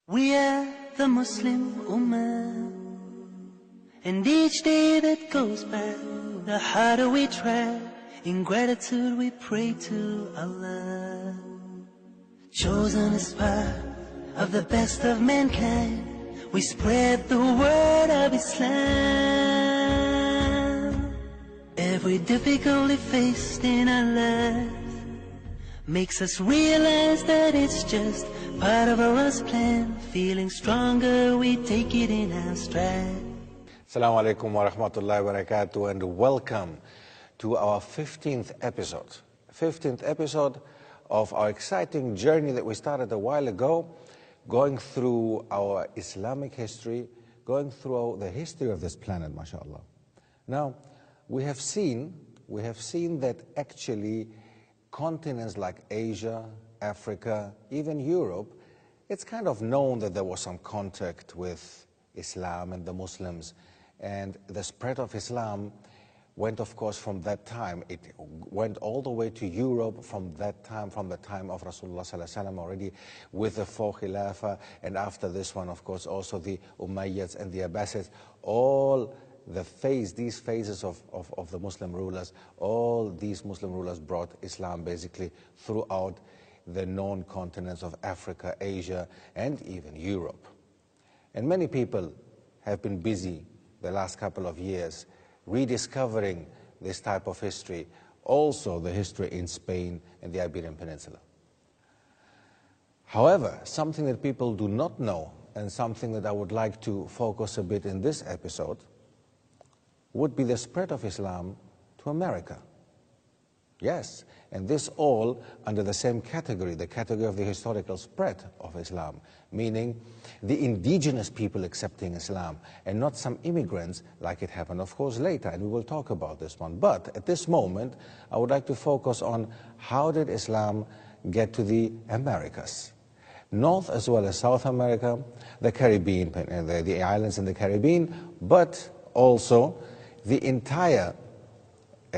We are the Muslim Ummah, and each day that goes by, the harder we try. In gratitude we pray to Allah. Chosen as part of the best of mankind, we spread the word of Islam. Every difficulty faced in our lives makes us realize that it's just part of Allah's plan. Feeling stronger, we take it in our stride. Assalamu alaikum wa rahmatullahi wa barakatuh, and welcome to our 15th episode. 15th episode of our exciting journey that we started a while ago, going through our Islamic history, going through the history of this planet, mashallah. Now, we have seen that actually continents like Asia, Africa, even Europe, it's kind of known that there was some contact with Islam and the Muslims, and the spread of Islam went, of course, from that time. It went all the way to Europe from that time, from the time of Rasulullah sallallahu alaihi wasallam already, with the four Khilafah, and after this one, of course, also the Umayyads and the Abbasids. All these phases of the Muslim rulers, all these Muslim rulers brought Islam basically throughout the known continents of Africa, Asia, and even Europe. And many people have been busy the last couple of years rediscovering this type of history, also the history in Spain and the Iberian Peninsula. However, something that people do not know, and something that I would like to focus a bit in this episode, would be the spread of Islam to America. Yes, and this all under the same category, the category of the historical spread of Islam, meaning the indigenous people accepting Islam and not some immigrants like it happened, of course, later, and we will talk about this one. But at this moment, I would like to focus on how did Islam get to the Americas, North as well as South America, the Caribbean, the islands in the Caribbean, but also the entire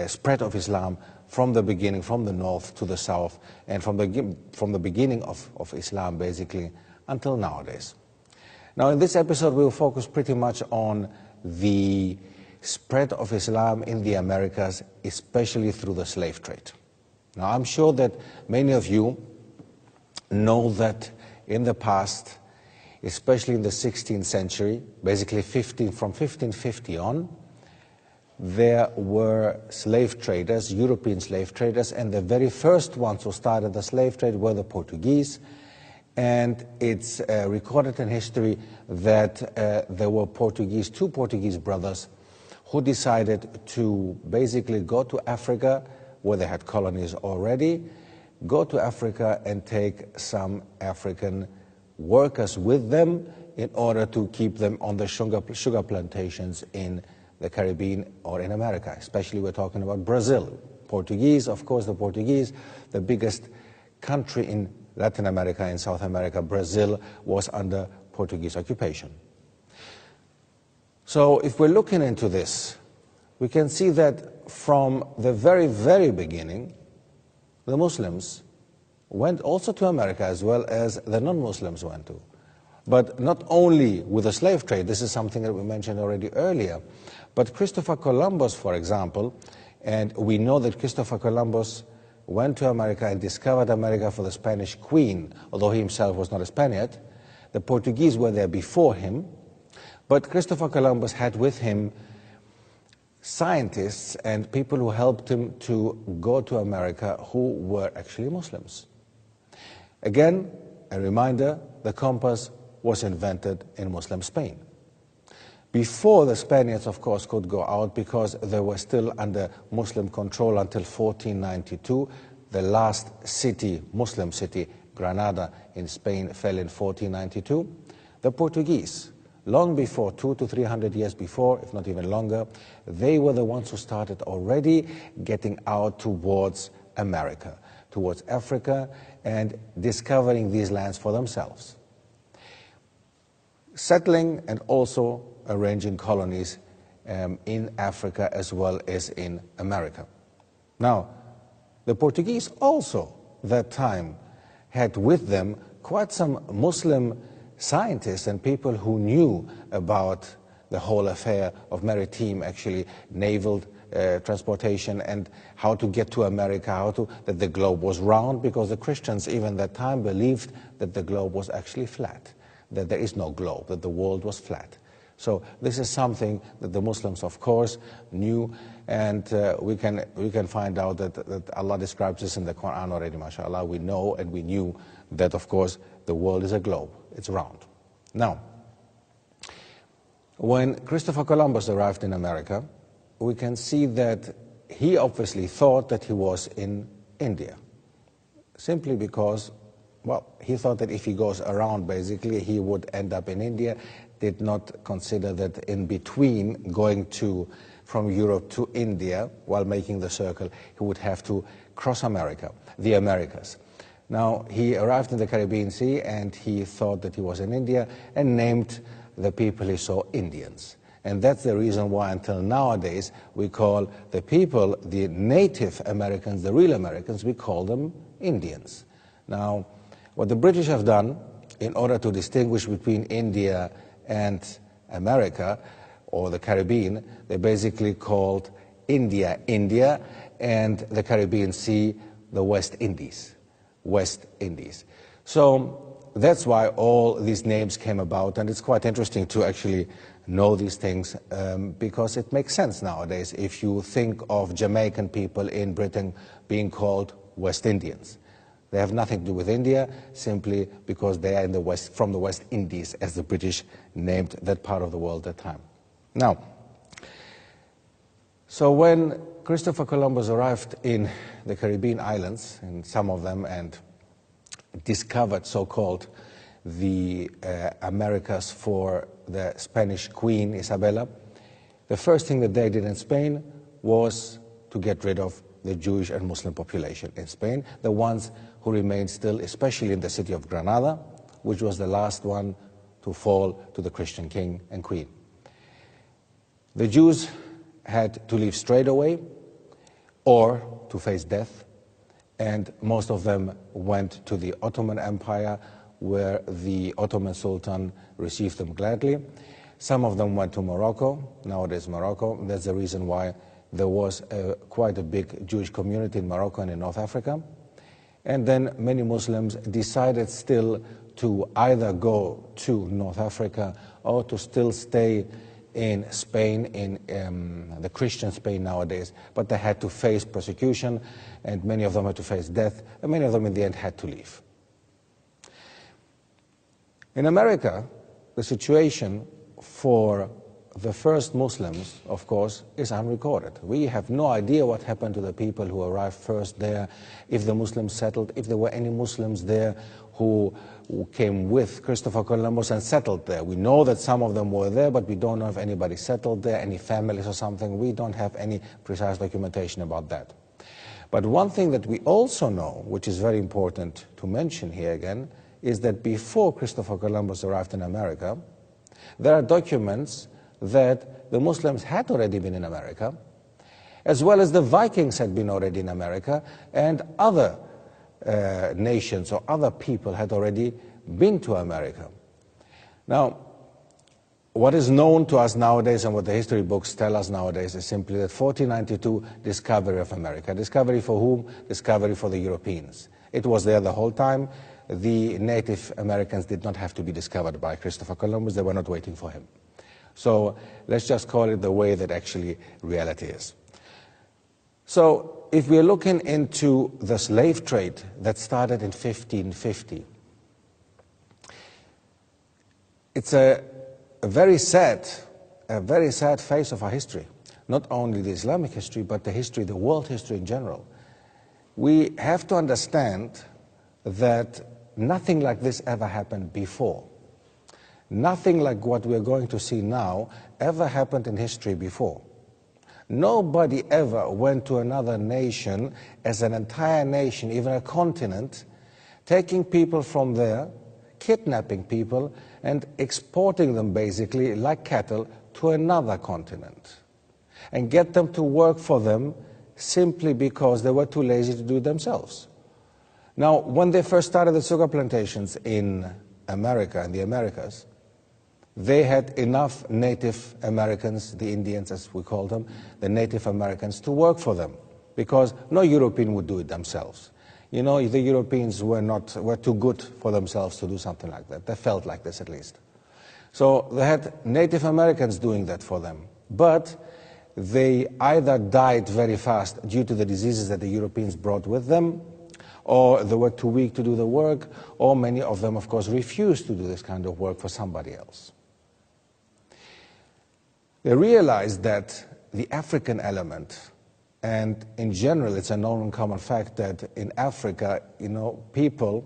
spread of Islam from the beginning, from the north to the south, and from the beginning of Islam, basically, until nowadays. Now, in this episode, we will focus pretty much on the spread of Islam in the Americas, especially through the slave trade. Now, I'm sure that many of you know that in the past, especially in the 16th century, basically from 1550 on, there were slave traders, European slave traders, and the very first ones who started the slave trade were the Portuguese. And it's recorded in history that there were two Portuguese brothers who decided to basically go to Africa, where they had colonies already, go to Africa and take some African workers with them in order to keep them on the sugar plantations in the Caribbean or in America. Especially we're talking about Brazil. Portuguese, of course, the Portuguese, the biggest country in Latin America and South America, Brazil, was under Portuguese occupation. So if we're looking into this, we can see that from the very, very beginning, the Muslims went also to America as well as the non-Muslims went to. But not only with the slave trade, this is something that we mentioned already earlier, but Christopher Columbus, for example, and we know that Christopher Columbus went to America and discovered America for the Spanish Queen, although he himself was not a Spaniard. The Portuguese were there before him, but Christopher Columbus had with him scientists and people who helped him to go to America who were actually Muslims. Again, a reminder, the compass was invented in Muslim Spain. Before the Spaniards, of course, could go out, because they were still under Muslim control until 1492. The last city, Muslim city, Granada in Spain, fell in 1492. The Portuguese, long before, 200 to 300 years before, if not even longer, they were the ones who started already getting out towards America, towards Africa, and discovering these lands for themselves, settling and also arranging colonies in Africa as well as in America. Now, the Portuguese also, that time, had with them quite some Muslim scientists and people who knew about the whole affair of maritime, actually naval transportation, and how to get to America, that the globe was round, because the Christians even that time believed that the globe was actually flat, that there is no globe, that the world was flat. So this is something that the Muslims, of course, knew, and we can find out that Allah describes this in the Quran already, mashallah. We know and we knew that, of course, the world is a globe, it's round. Now, when Christopher Columbus arrived in America, we can see that he obviously thought that he was in India, simply because, well, he thought that if he goes around, basically, he would end up in India. Did not consider that in between going from Europe to India, while making the circle, he would have to cross America, the Americas. Now, he arrived in the Caribbean Sea, and he thought that he was in India, and named the people he saw Indians. And that's the reason why until nowadays we call the people, the Native Americans, the real Americans, we call them Indians. Now, what the British have done in order to distinguish between India and America, or the Caribbean, they basically called India, India, and the Caribbean Sea, the West Indies. West Indies. So that's why all these names came about, and it's quite interesting to actually know these things, because it makes sense nowadays if you think of Jamaican people in Britain being called West Indians. They have nothing to do with India, simply because they are in the West, from the West Indies, as the British named that part of the world at the time. Now, so when Christopher Columbus arrived in the Caribbean islands, in some of them, and discovered so-called the Americas for the Spanish Queen Isabella, the first thing that they did in Spain was to get rid of the Jewish and Muslim population in Spain, the ones who remained still, especially in the city of Granada, which was the last one to fall to the Christian king and queen. The Jews had to leave straight away or to face death, and most of them went to the Ottoman Empire, where the Ottoman Sultan received them gladly. Some of them went to Morocco, nowadays Morocco. That's the reason why there was quite a big Jewish community in Morocco and in North Africa. And then many Muslims decided still to either go to North Africa or to still stay in Spain, in the Christian Spain nowadays, but they had to face persecution, and many of them had to face death, and many of them in the end had to leave. In America, the situation for the first Muslims, of course, is unrecorded. We have no idea what happened to the people who arrived first there, if the Muslims settled, if there were any Muslims there who came with Christopher Columbus and settled there. We know that some of them were there, but we don't know if anybody settled there, any families or something. We don't have any precise documentation about that. But one thing that we also know, which is very important to mention here again, is that before Christopher Columbus arrived in America, there are documents that the Muslims had already been in America, as well as the Vikings had been already in America, and other nations or other people had already been to America. Now, what is known to us nowadays and what the history books tell us nowadays is simply that 1492, discovery of America. Discovery for whom? Discovery for the Europeans. It was there the whole time. The Native Americans did not have to be discovered by Christopher Columbus. They were not waiting for him. So let's just call it the way that actually reality is. So if we're looking into the slave trade that started in 1550, it's a very sad phase of our history. Not only the Islamic history, but the history, the world history in general. We have to understand that nothing like this ever happened before. Nothing like what we're going to see now ever happened in history before. Nobody ever went to another nation as an entire nation, even a continent, taking people from there, kidnapping people, and exporting them basically like cattle to another continent, and get them to work for them simply because they were too lazy to do it themselves. Now, when they first started the sugar plantations in America and the Americas, they had enough Native Americans, the Indians as we call them, the Native Americans, to work for them, because no European would do it themselves. You know, the Europeans were too good for themselves to do something like that. They felt like this at least. So they had Native Americans doing that for them, but they either died very fast due to the diseases that the Europeans brought with them, or they were too weak to do the work, or many of them, of course, refused to do this kind of work for somebody else. They realized that the African element, and in general it's a known and common fact that in Africa, you know, people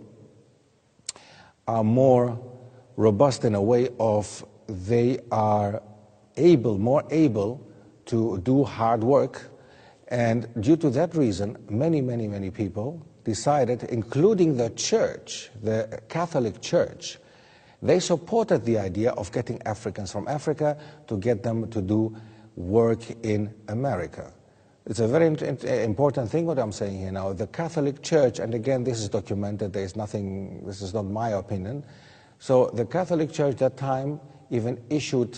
are more robust in a way of they are more able to do hard work, and due to that reason, many people decided, including the church, the Catholic Church, they supported the idea of getting Africans from Africa to get them to do work in America. It's a very important thing what I'm saying here now. The Catholic Church, and again this is documented, there is nothing, this is not my opinion. So the Catholic Church at that time even issued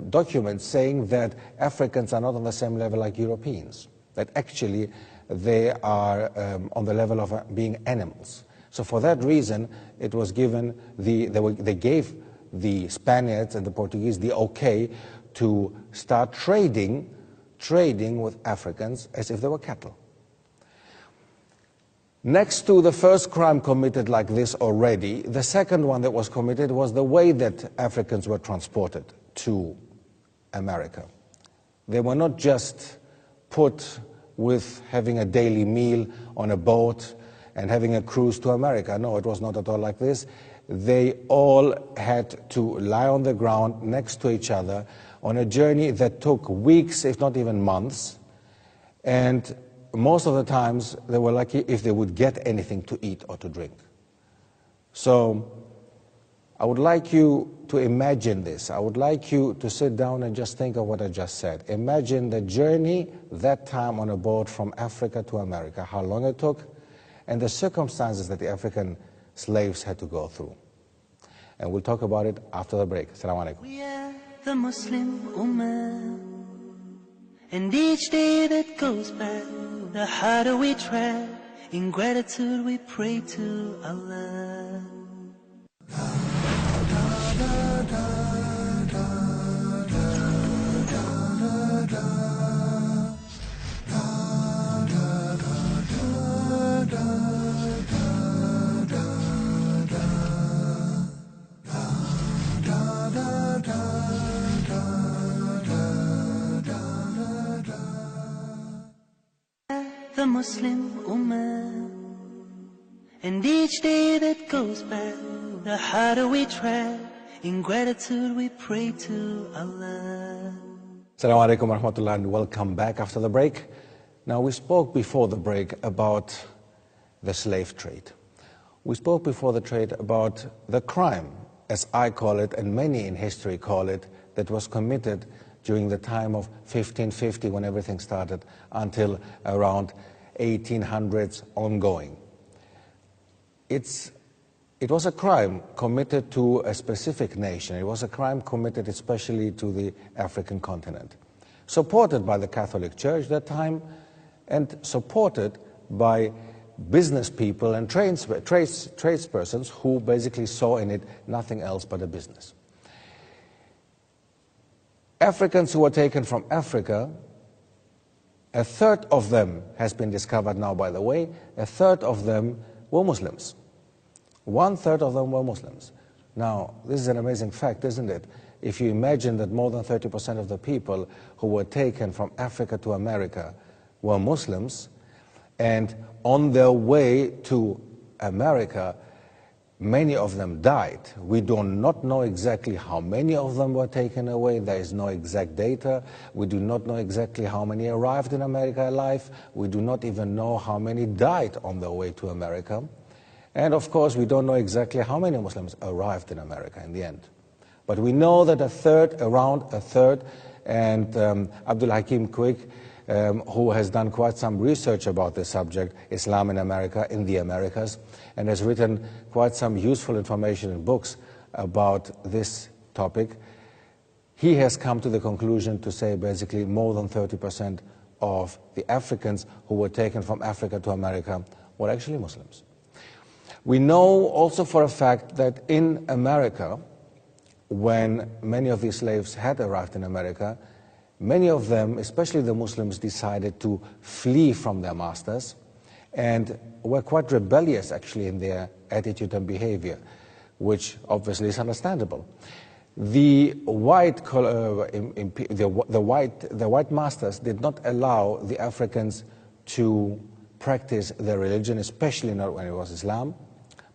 documents saying that Africans are not on the same level like Europeans, that actually they are on the level of being animals. So for that reason, it was given they gave the Spaniards and the Portuguese the okay to start trading with Africans as if they were cattle. Next to the first crime committed like this already, the second one that was committed was the way that Africans were transported to America. They were not just put with having a daily meal on a boat and having a cruise to America. No, it was not at all like this. They all had to lie on the ground next to each other on a journey that took weeks, if not even months, and most of the times they were lucky if they would get anything to eat or to drink. So I would like you to imagine this. I would like you to sit down and just think of what I just said. Imagine the journey that time on a boat from Africa to America, how long it took, and the circumstances that the African slaves had to go through. And we'll talk about it after the break. Assalamu alaikum. We are the Muslim Ummah, and each day that goes by, the harder we try. In gratitude we pray to Allah. The Muslim Ummah, and each day that goes by, the harder we try. In gratitude we pray to Allah. Assalamu alaikum wa rahmatullah, and welcome back after the break. Now, we spoke before the break about the slave trade. We spoke before the trade about the crime, as I call it, and many in history call it, that was committed during the time of 1550 when everything started until around 1800s ongoing. It was a crime committed to a specific nation. It was a crime committed especially to the African continent, supported by the Catholic Church at that time and supported by business people and tradespersons who basically saw in it nothing else but a business. Africans who were taken from Africa, a third of them has been discovered now, by the way, a third of them were Muslims. 1/3 of them were Muslims. Now, this is an amazing fact, isn't it? If you imagine that more than 30% of the people who were taken from Africa to America were Muslims, and on their way to America, many of them died. We do not know exactly how many of them were taken away. There is no exact data. We do not know exactly how many arrived in America alive. We do not even know how many died on their way to America. And of course, we don't know exactly how many Muslims arrived in America in the end. But we know that around a third, and Abdul Hakim Quick who has done quite some research about this subject, Islam in America, in the Americas, and has written quite some useful information in books about this topic. He has come to the conclusion to say basically more than 30% of the Africans who were taken from Africa to America were actually Muslims. We know also for a fact that in America, when many of these slaves had arrived in America, many of them, especially the Muslims, decided to flee from their masters and were quite rebellious actually in their attitude and behavior, which obviously is understandable. The white masters did not allow the Africans to practice their religion, especially not when it was Islam,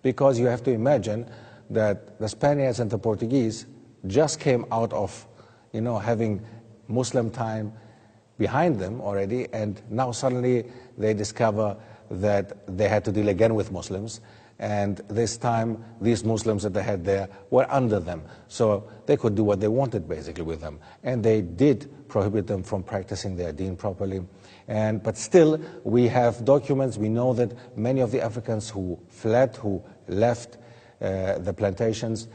because you have to imagine that the Spaniards and the Portuguese just came out of, having Muslim time behind them already, and now suddenly they discover that they had to deal again with Muslims, and this time these Muslims that they had there were under them, so they could do what they wanted basically with them, and they did prohibit them from practicing their deen properly. But still, we have documents. We know that many of the Africans who fled, who left the plantations,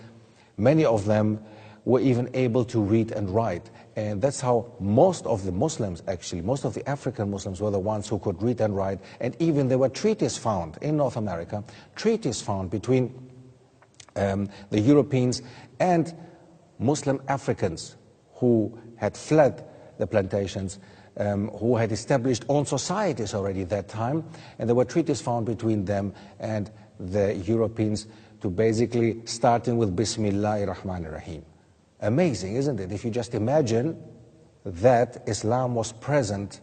many of them were even able to read and write. And that's how most of the Muslims, actually, most of the African Muslims were the ones who could read and write. And even there were treaties found in North America, treaties found between the Europeans and Muslim Africans who had fled the plantations, who had established own societies already at that time. And there were treaties found between them and the Europeans to basically starting with Bismillahir Rahmanir Rahim. Amazing, isn't it? If you just imagine that Islam was present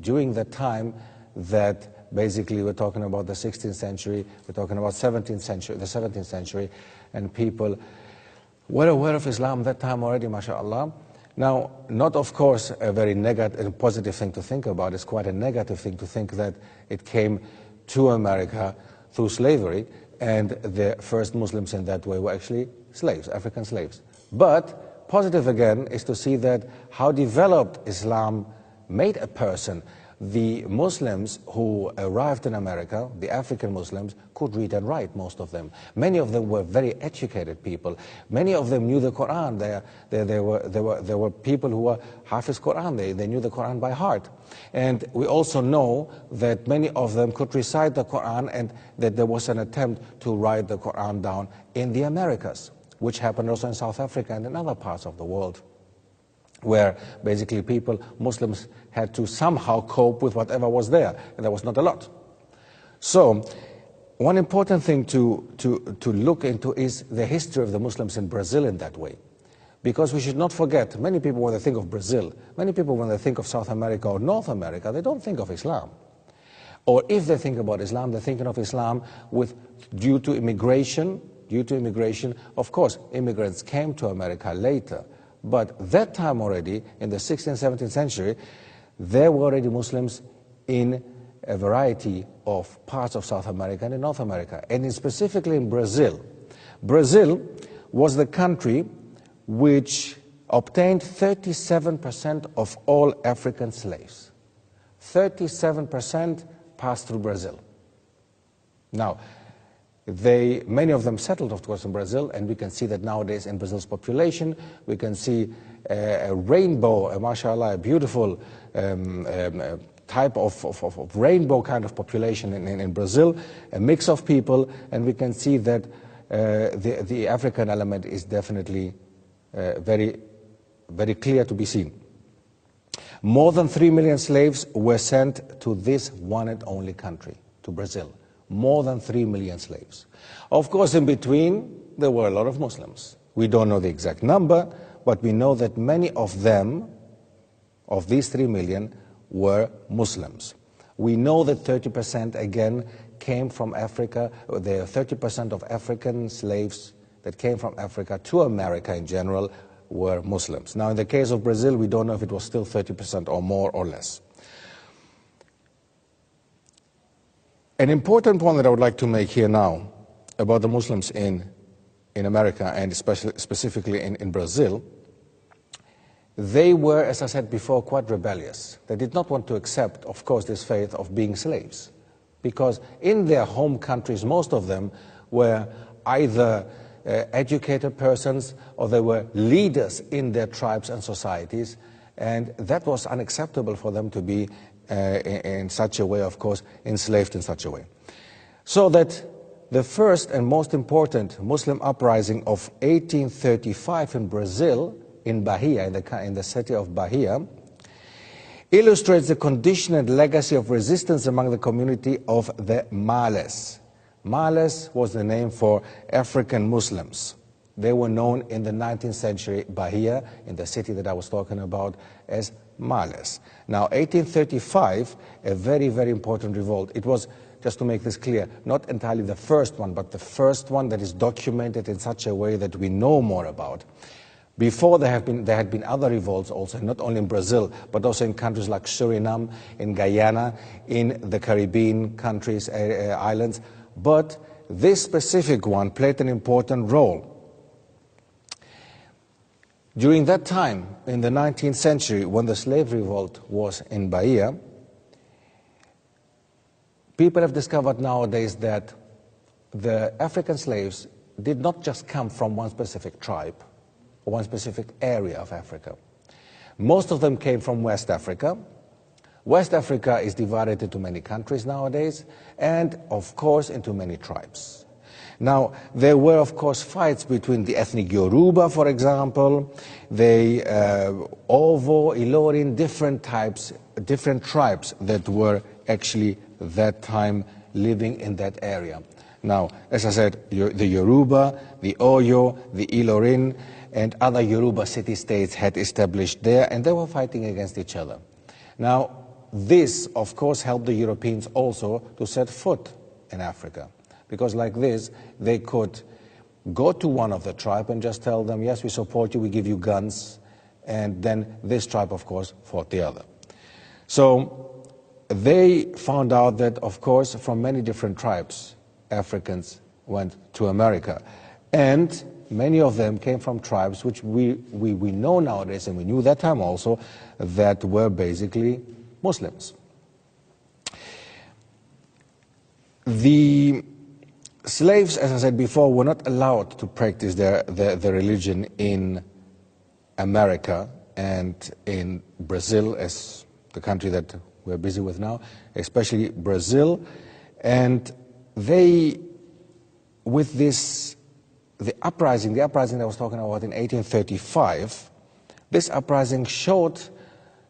during the time that basically we're talking about the 16th century, we're talking about the 17th century, and people were aware of Islam that time already, mashallah. Now, not of course a very negative, positive thing to think about. It's quite a negative thing to think that it came to America through slavery, and the first Muslims in that way were actually slaves, African slaves. But positive again is to see that how developed Islam made a person. The Muslims who arrived in America, the African Muslims, could read and write, most of them. Many of them were very educated people. Many of them knew the Quran. There were people who were Hafiz Quran. They knew the Quran by heart. And we also know that many of them could recite the Quran, and that there was an attempt to write the Quran down in the Americas, which happened also in South Africa and in other parts of the world, where basically Muslims had to somehow cope with whatever was there, and there was not a lot. So, one important thing to look into is the history of the Muslims in Brazil in that way. Because we should not forget, many people when they think of Brazil, many people when they think of South America or North America, they don't think of Islam. Or if they think about Islam, they're thinking of Islam due to immigration. Of course, immigrants came to America later. But that time already, in the 16th, 17th century, there were already Muslims in a variety of parts of South America and in North America, and specifically in Brazil. Brazil was the country which obtained 37% of all African slaves. 37% passed through Brazil. Now, many of them settled, of course, in Brazil, and we can see that nowadays in Brazil's population, we can see a rainbow, mashallah, a beautiful type of rainbow kind of population in Brazil, a mix of people, and we can see that the African element is definitely very, very clear to be seen. More than 3 million slaves were sent to this one and only country, to Brazil. More than 3 million slaves. Of course, in between, there were a lot of Muslims. We don't know the exact number, but we know that many of them, of these 3 million, were Muslims. We know that 30% again came from Africa. There are 30% of African slaves that came from Africa to America in general were Muslims. Now, in the case of Brazil, we don't know if it was still 30% or more or less. An important point that I would like to make here now about the Muslims in America, and especially specifically in Brazil, they were, as I said before, quite rebellious. They did not want to accept, of course, this faith of being slaves, because in their home countries, most of them were either educated persons or they were leaders in their tribes and societies, and that was unacceptable for them to be in such a way, of course, enslaved in such a way. So that the first and most important Muslim uprising of 1835 in Brazil, in Bahia, in the city of Bahia, illustrates the condition and legacy of resistance among the community of the Males. Males was the name for African Muslims. They were known in the 19th century Bahia, in the city that I was talking about, as Males. Now, 1835, a very, very important revolt. It was, just to make this clear, not entirely the first one, but the first one that is documented in such a way that we know more about. Before there had been other revolts also, not only in Brazil, but also in countries like Suriname, in Guyana, in the Caribbean countries, islands. But this specific one played an important role. During that time, in the 19th century, when the slave revolt was in Bahia, people have discovered nowadays that the African slaves did not just come from one specific tribe or one specific area of Africa. Most of them came from West Africa. West Africa is divided into many countries nowadays, and of course into many tribes. Now, there were of course fights between the ethnic Yoruba, for example, the Ovo, Ilorin, different tribes that were actually that time living in that area. Now, as I said, the Yoruba, the Oyo, the Ilorin, and other Yoruba city-states had established there, and they were fighting against each other. Now, this, of course, helped the Europeans also to set foot in Africa, because like this, they could go to one of the tribe and just tell them, yes, we support you, we give you guns, and then this tribe, of course, fought the other. So they found out that, of course, from many different tribes, Africans went to America, and many of them came from tribes which we know nowadays, and we knew that time also, that were basically Muslims. The slaves, as I said before, were not allowed to practice their religion in America and in Brazil, as the country that we're busy with now, especially Brazil. And they, with this, the uprising that I was talking about in 1835, this uprising showed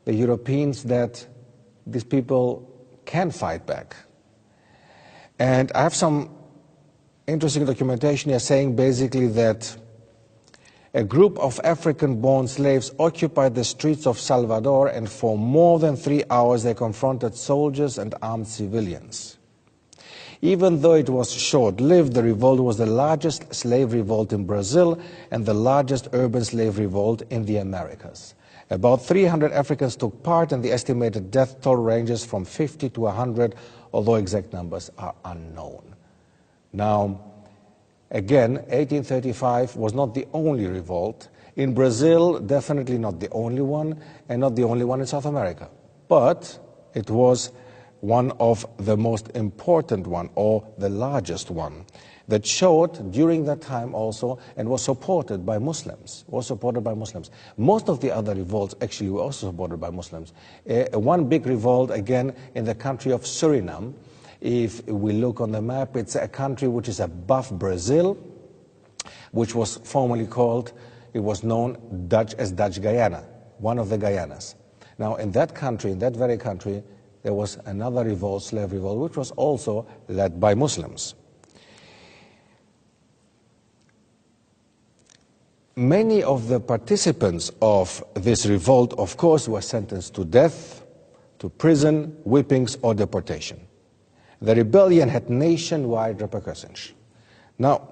the Europeans that these people can fight back. And I have some interesting documentation here saying basically that a group of African-born slaves occupied the streets of Salvador, and for more than 3 hours they confronted soldiers and armed civilians. Even though it was short-lived, the revolt was the largest slave revolt in Brazil and the largest urban slave revolt in the Americas. About 300 Africans took part, and the estimated death toll ranges from 50 to 100, although exact numbers are unknown. Now, again, 1835 was not the only revolt. In Brazil, definitely not the only one, and not the only one in South America. But it was one of the most important one, or the largest one, that showed during that time also, and was supported by Muslims, Most of the other revolts actually were also supported by Muslims. One big revolt, again, in the country of Suriname. If we look on the map, it's a country which is above Brazil, which was formerly called, it was known as Dutch Guyana, one of the Guyanas. Now, in that country, in that very country, there was another revolt, slave revolt, which was also led by Muslims. Many of the participants of this revolt, of course, were sentenced to death, to prison, whippings, or deportation. The rebellion had nationwide repercussions. Now,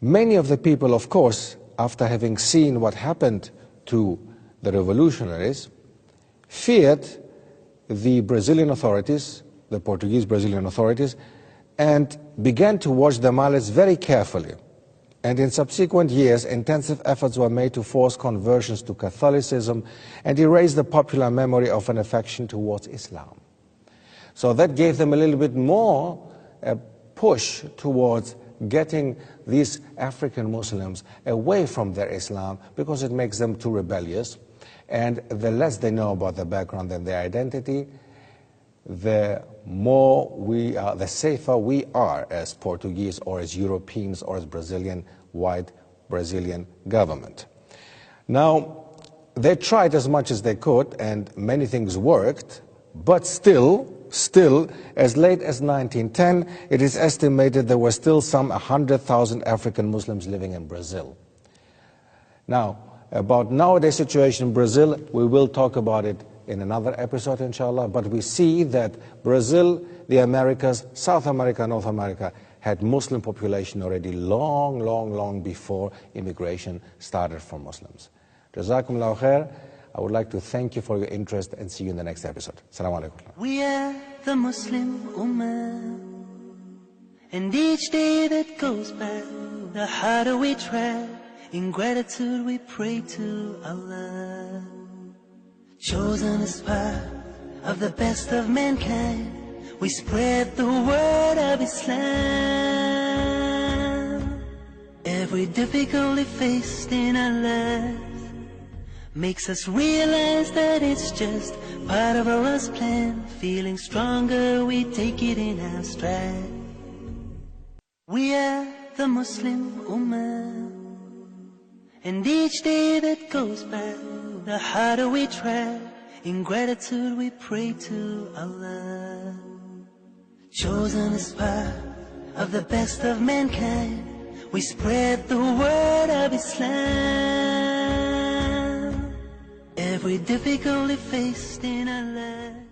many of the people, of course, after having seen what happened to the revolutionaries, feared the Brazilian authorities, the Portuguese Brazilian authorities, and began to watch the Males very carefully. And in subsequent years, intensive efforts were made to force conversions to Catholicism and erase the popular memory of an affection towards Islam. So that gave them a little bit more push towards getting these African Muslims away from their Islam, because it makes them too rebellious. And the less they know about their background and their identity, the safer we are as Portuguese or as Europeans or as white Brazilian government. Now, they tried as much as they could, and many things worked, but still, as late as 1910, it is estimated there were still some 100,000 African Muslims living in Brazil. Now, about nowadays situation in Brazil, we will talk about it in another episode, inshallah, but we see that Brazil, the Americas, South America, North America had Muslim population already long before immigration started for Muslims. Jazakumullahu khair. I would like to thank you for your interest and see you in the next episode. Assalamu alaikum. We are the Muslim Ummah, and each day that goes by, the harder we try. In gratitude we pray to Allah. Chosen as part of the best of mankind, we spread the word of Islam. Every difficulty faced in our lives makes us realize that it's just part of Allah's plan. Feeling stronger, we take it in our stride. We are the Muslim Ummah, and each day that goes by, the harder we try. In gratitude we pray to Allah. Chosen as part of the best of mankind, we spread the word of Islam. Every difficulty faced in our life